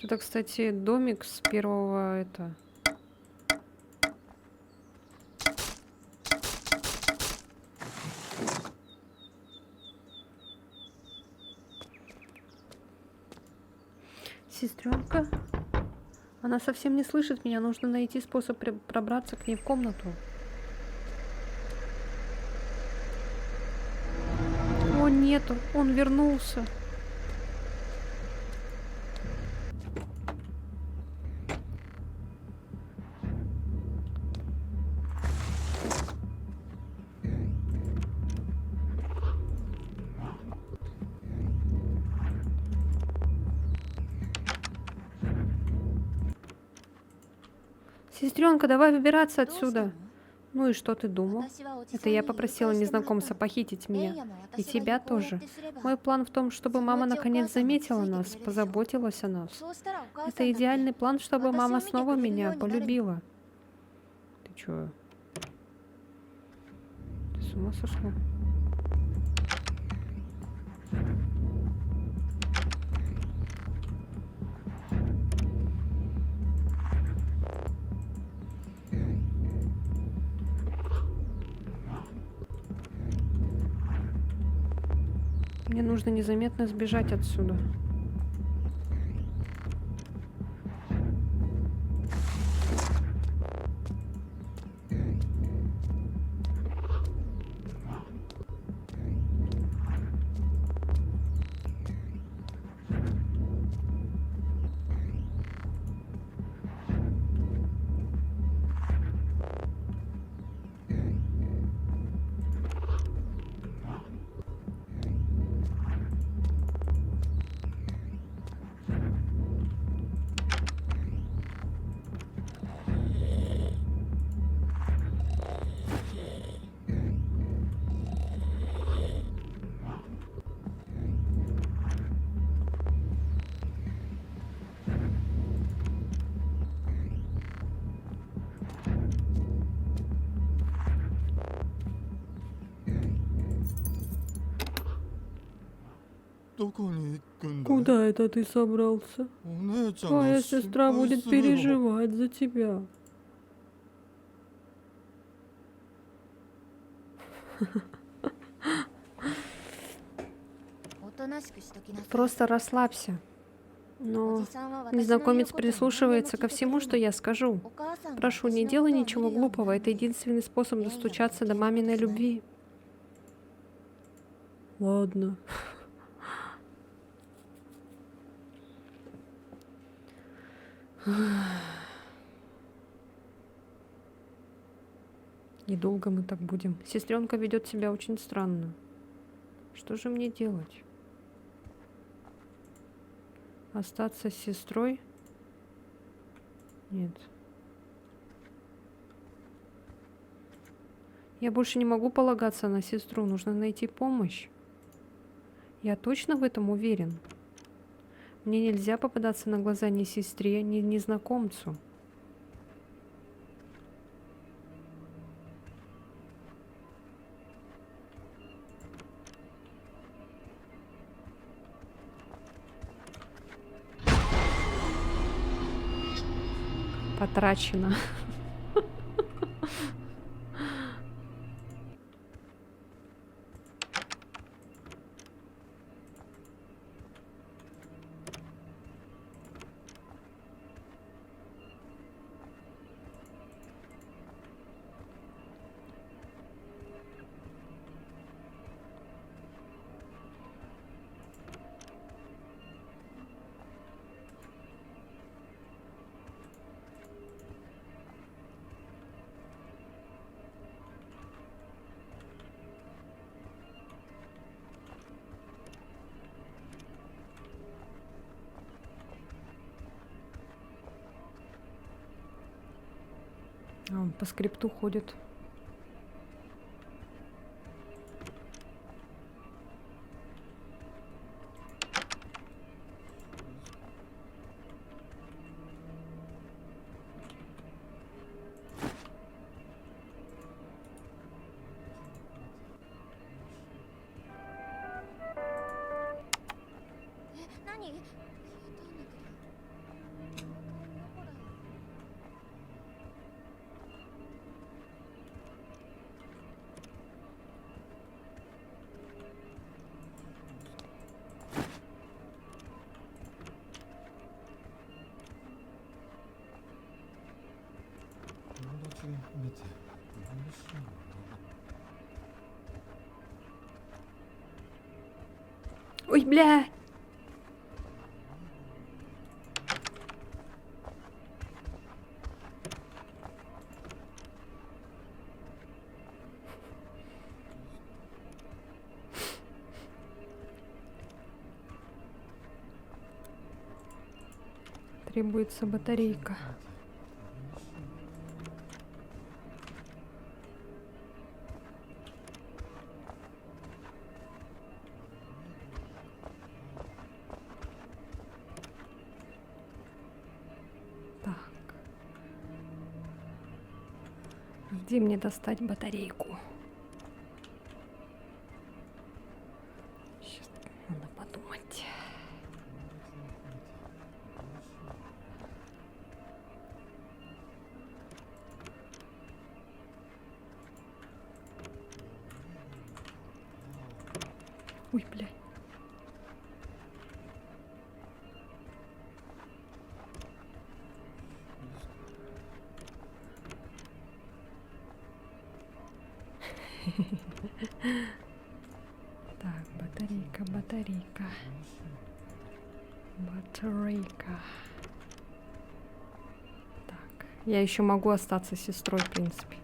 Это, кстати, домик с первого это. Сестренка. Она совсем не слышит меня. Нужно найти способ пробраться к ней в комнату. О, нету. Он вернулся. Сестренка, давай выбираться отсюда. Ну и что ты думал? Это я попросила незнакомца похитить меня. И тебя тоже. Мой план в том, чтобы мама наконец заметила нас, позаботилась о нас. Это идеальный план, чтобы мама снова меня полюбила. Ты чё? Ты с ума сошла? Мне нужно незаметно сбежать отсюда. Куда это ты собрался? Твоя сестра будет переживать за тебя. Просто расслабься. Но незнакомец прислушивается ко всему, что я скажу. Прошу, не делай ничего глупого. Это единственный способ достучаться до маминой любви. Ладно. Недолго мы так будем. Сестренка ведет себя очень странно. Что же мне делать? Остаться с сестрой? Нет. Я больше не могу полагаться на сестру. Нужно найти помощь. Я точно в этом уверен. Мне нельзя попадаться на глаза ни сестре, ни незнакомцу. Потрачено. А он по скрипту ходит. Ой, бля! Требуется батарейка. Так. Где мне достать батарейку? Сейчас надо подумать. Ой, блядь. Так, батарейка, батарейка. Батарейка. Так, я еще могу остаться с сестрой, в принципе.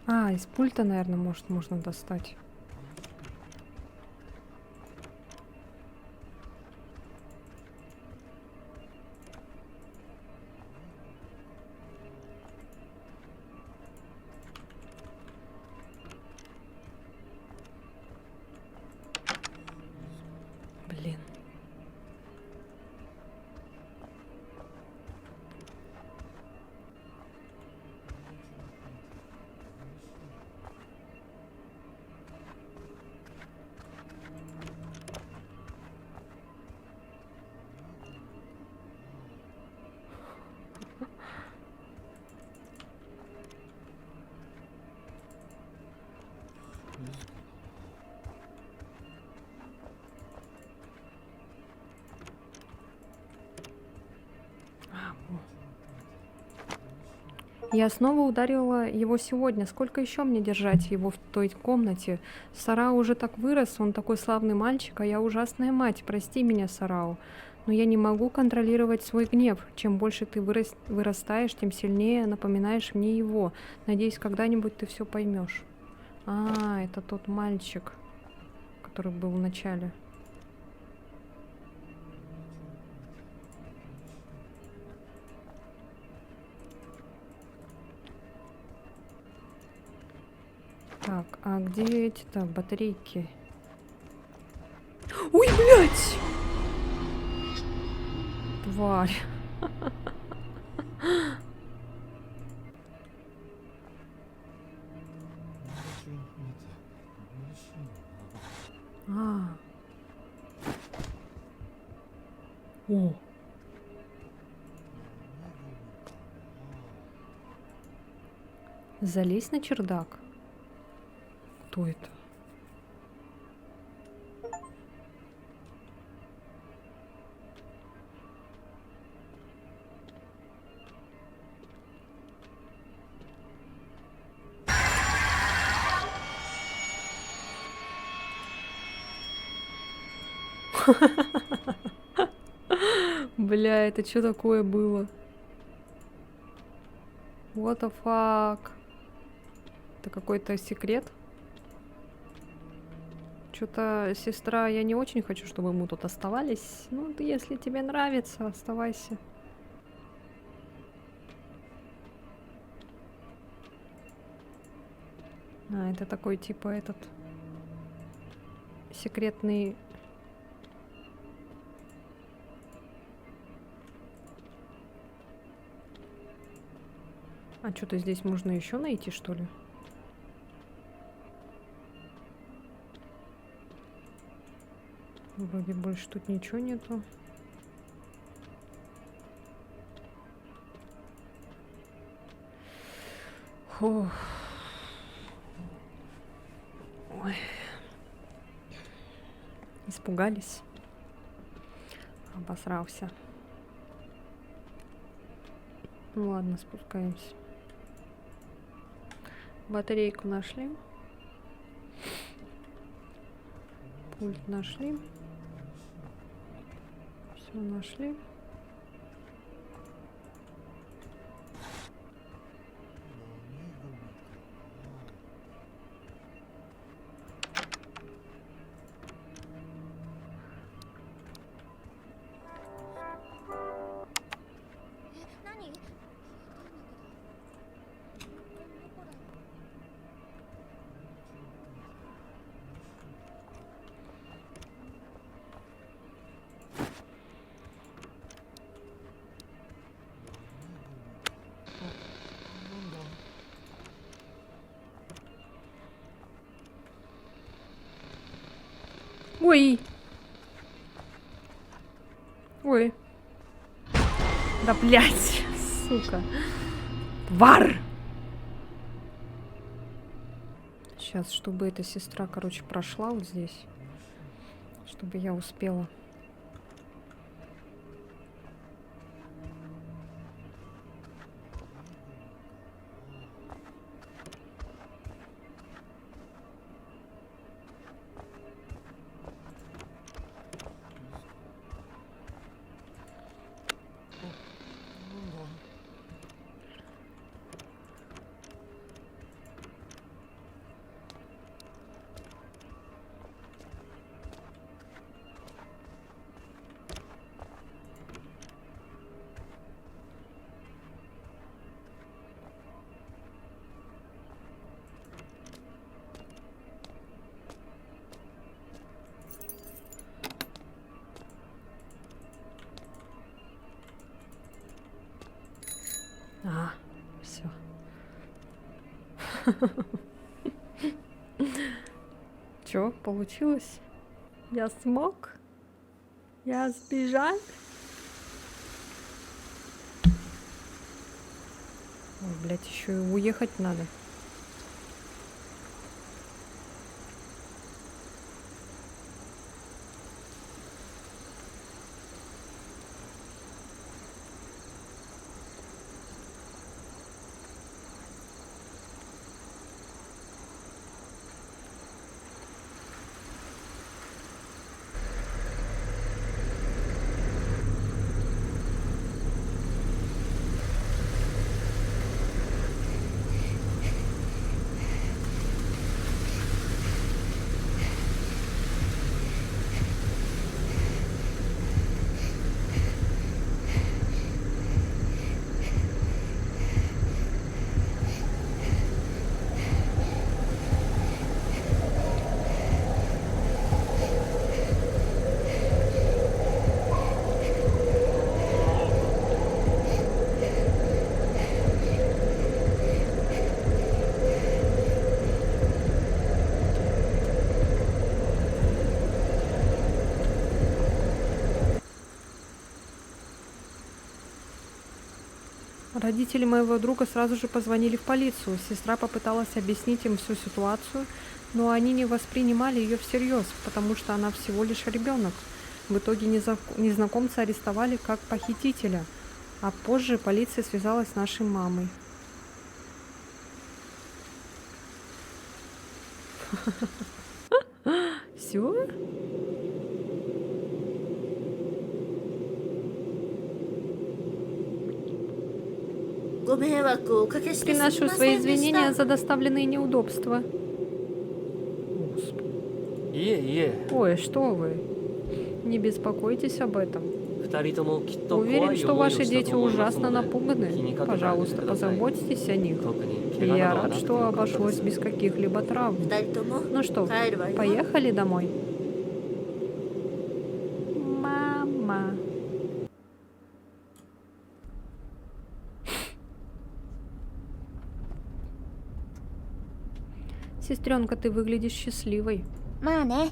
А, из пульта, наверное, может, можно достать. Блин. Я снова ударила его сегодня. Сколько еще мне держать его в той комнате? Сарао уже так вырос, он такой славный мальчик, а я ужасная мать. Прости меня, Сарао. Но я не могу контролировать свой гнев. Чем больше ты вырастаешь, тем сильнее напоминаешь мне его. Надеюсь, когда-нибудь ты все поймешь. А, это тот мальчик, который был в начале. Так, а где эти-то батарейки? Ой, блядь! Тварь. А. О. Залезь на чердак. Кто это? Бля, это что такое было? What the fuck? Это какой-то секрет? Что-то, сестра, я не очень хочу, чтобы мы тут оставались. Ну, ты, если тебе нравится, оставайся. А, это такой, типа, этот... секретный... А что-то здесь можно еще найти, что ли? Вроде больше тут ничего нету. Фух. Ой. Испугались. Обосрался. Ну ладно, спускаемся. Батарейку нашли. Пульт нашли. Все нашли. Ой. Ой. Да, блядь, сука. Тварь! Сейчас, чтобы эта сестра, короче, прошла вот здесь. Чтобы я успела. А, все. Чё, получилось? Я смог? Я сбежал? Ой, блядь, еще и уехать надо. Родители моего друга сразу же позвонили в полицию. Сестра попыталась объяснить им всю ситуацию, но они не воспринимали ее всерьез, потому что она всего лишь ребенок. В итоге незнакомца арестовали как похитителя, а позже полиция связалась с нашей мамой. Все? Приношу свои извинения за доставленные неудобства. Господи. いえいえ Ой, что вы? Не беспокойтесь об этом. 二人ともきっと怖 Уверен, い что 思いを ваши した дети と思います ужасно ので напуганы. 気にかけてあげて Пожалуйста, ください позаботьтесь о них. 特に И 怪我 я などは рад, なくて что よかったで обошлось す без каких-либо травм. 二人とも Ну что, 帰るわよ。 поехали домой? Мама. Сестренка, ты выглядишь счастливой. まあね、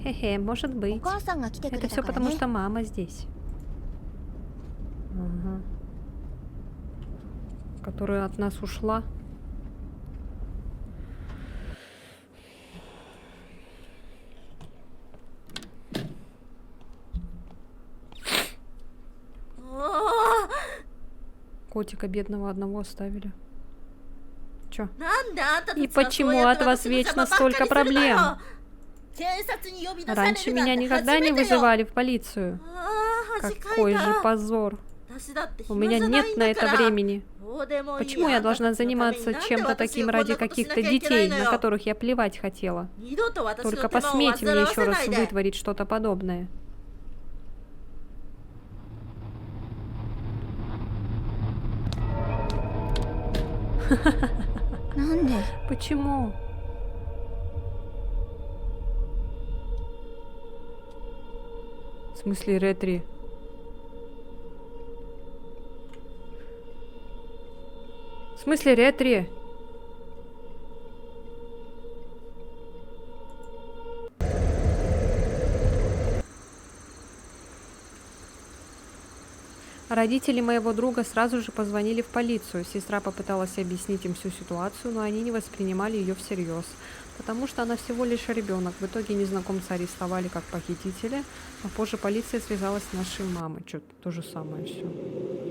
Хе-хе, может お быть. 母さんが来てく Это れ все たから потому, ね。 что мама здесь. Ага. Которая от нас ушла. Котика бедного одного оставили. Чё? なんであんたたち И は почему そうやっ от て вас 私の вечно 邪魔ばっか столько りするの проблем? よ。警察に呼び出され Раньше るなん меня て никогда 初 не めてよ。 вызывали в полицию. ああ、恥か Какой い же た。 позор. 私だって У 暇 меня じゃない нет ん на だか это ら。 времени. どうでもいい。 Почему я должна заниматься чем-то таким ради каких-то детей, на которых я плевать хотела? 二度と私の Только 手間を посмейте 煩 мне わ еще せ раз ないで。 вытворить что-то подобное. Почему? В смысле ретри? В смысле ретри? Родители моего друга сразу же позвонили в полицию. Сестра попыталась объяснить им всю ситуацию, но они не воспринимали ее всерьез, потому что она всего лишь ребенок. В итоге незнакомца арестовали как похитителя, а позже полиция связалась с нашей мамой. Что то же самое все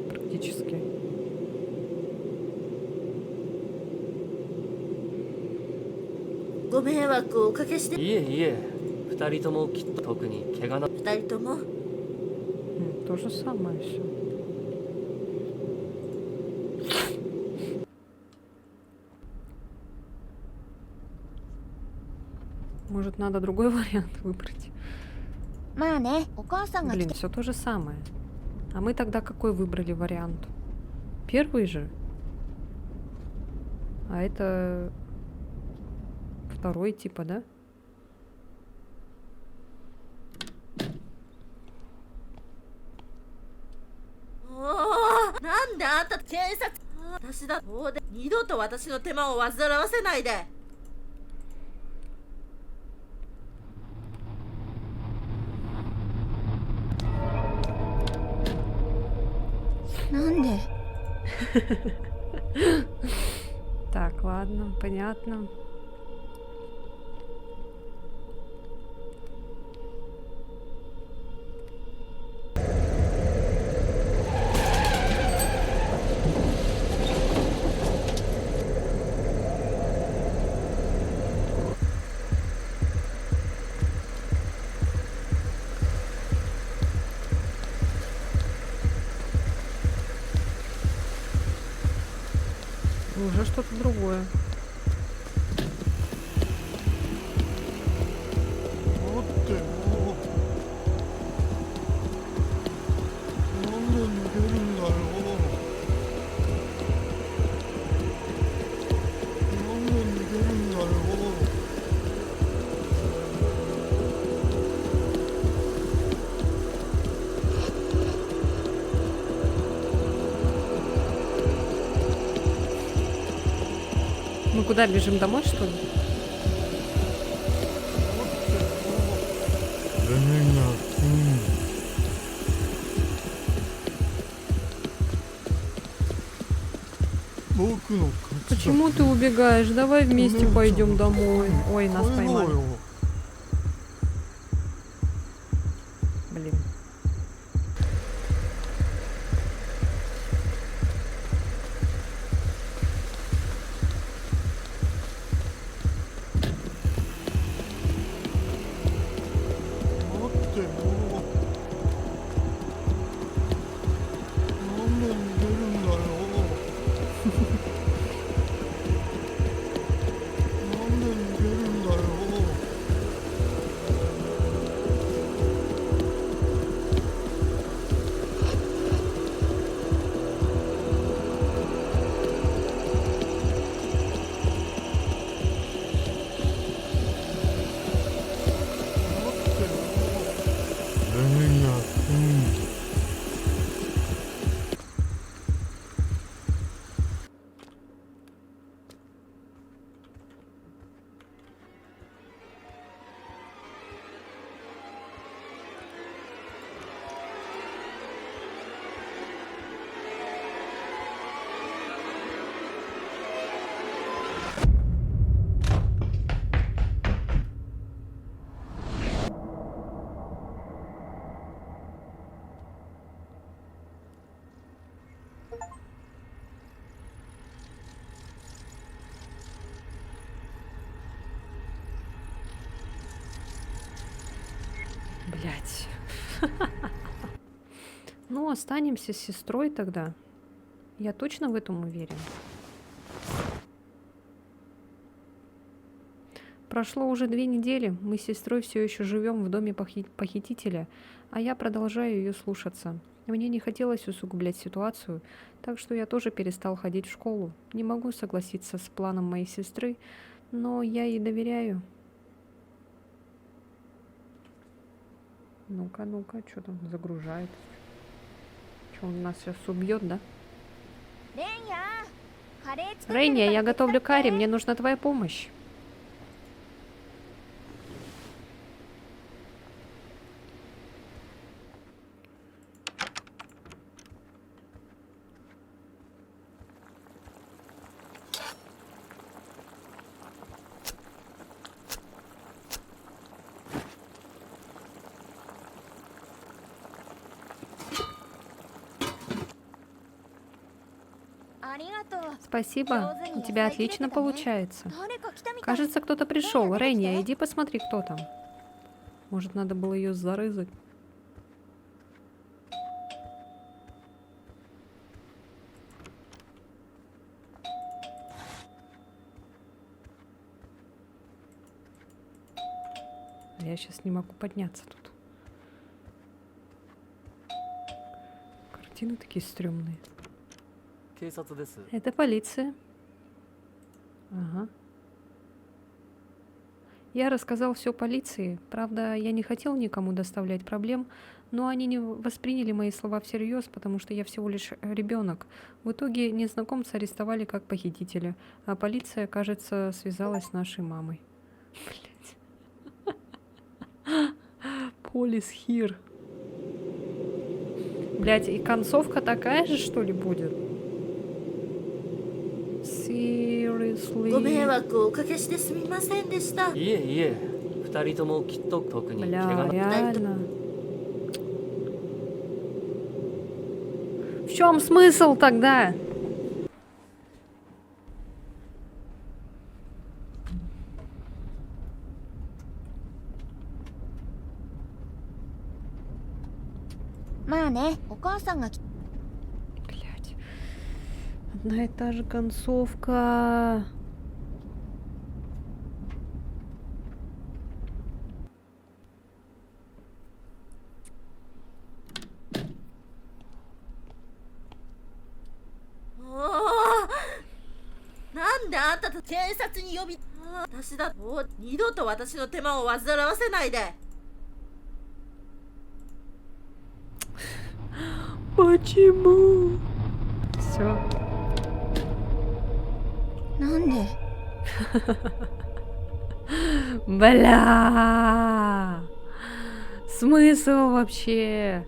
практически.ご迷惑をおかけして。いえいえ二人ともきっと特に怪我な二人とも То же самое все. Может, надо другой вариант выбрать? まあね、お母さんが来 Блин, て。 все то же самое. А мы тогда какой выбрали вариант? Первый же. А это второй типа, да?おー、なんであんた警察。私だ。どうで二度と私の手間を煩わせないで。なんで Так, ладно, понятно. Уже что-то другое. Мы куда бежим, домой, что ли? 僕の靴だ。 Почему ты убегаешь? Давай вместе Ну, пойдем ну, домой. Ой, нас 帰ろう поймали. よ。 Блин. Блять. Ну, останемся с сестрой тогда. Я точно в этом уверен. Прошло уже 2 недели. Мы с сестрой все еще живем в доме похитителя, а я продолжаю ее слушаться. Мне не хотелось усугублять ситуацию, так что я тоже перестал ходить в школу. Не могу согласиться с планом моей сестры, но я ей доверяю. Ну-ка, ну-ка, что там загружает? Что, он нас сейчас убьет, да? レンヤカレー作ってるから Рейния, я 手伝って готовлю карри, мне нужна твоя помощь. Спасибо, у тебя отлично получается. 誰か来たみたい Кажется, кто-то пришел. Рейния, иди посмотри, кто там. Может, надо было ее зарызать? Я сейчас не могу подняться тут. Картины такие стрёмные. 警察です。 Это полиция. Ага. Я рассказал все полиции. Правда, я не хотел никому доставлять проблем, но они не восприняли мои слова всерьез, потому что я всего лишь ребенок. В итоге незнакомца арестовали как похитителя, а полиция, кажется, связалась с нашей мамой. Блять. Police here. Блять, и концовка такая же, что ли, будет? ご Seriously. 迷惑をおかけしてすみませんでした。いえいえ、二人ともきっと特に怪 Бля, 我な реально. В чем смысл тогда? Блять. Одна и та же концовка.なんであんたと警察に呼び、私だ、もう二度と私の手間を煩わせないで。 Почему? Все. なんで Бля. Смысл вообще?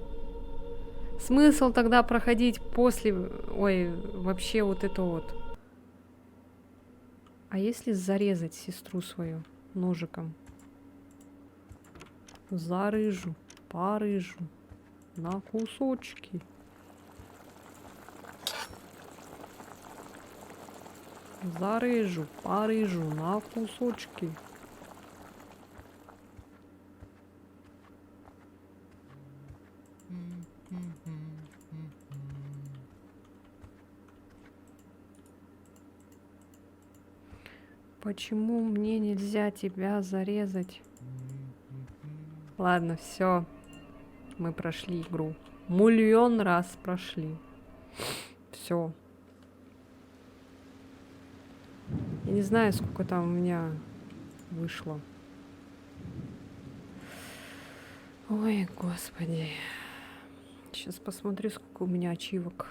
Смысл тогда проходить после... Ой, вообще вот это вот. А если зарезать сестру свою ножиком? Зарыжу, порыжу на кусочки. Зарыжу, порыжу на кусочки. Почему мне нельзя тебя зарезать? Ладно, все. Мы прошли игру. Миллион раз прошли. Все. Я не знаю, сколько там у меня вышло. Ой, господи. Сейчас посмотрю, сколько у меня ачивок.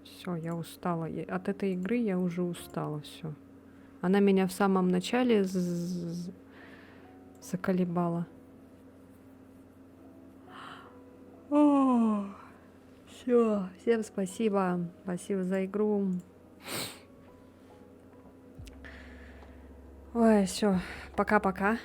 Все, я устала. От этой игры я уже устала. Все. Она меня в самом начале заколебала. Все. Всем спасибо. Спасибо за игру. Ой, все. Пока-пока.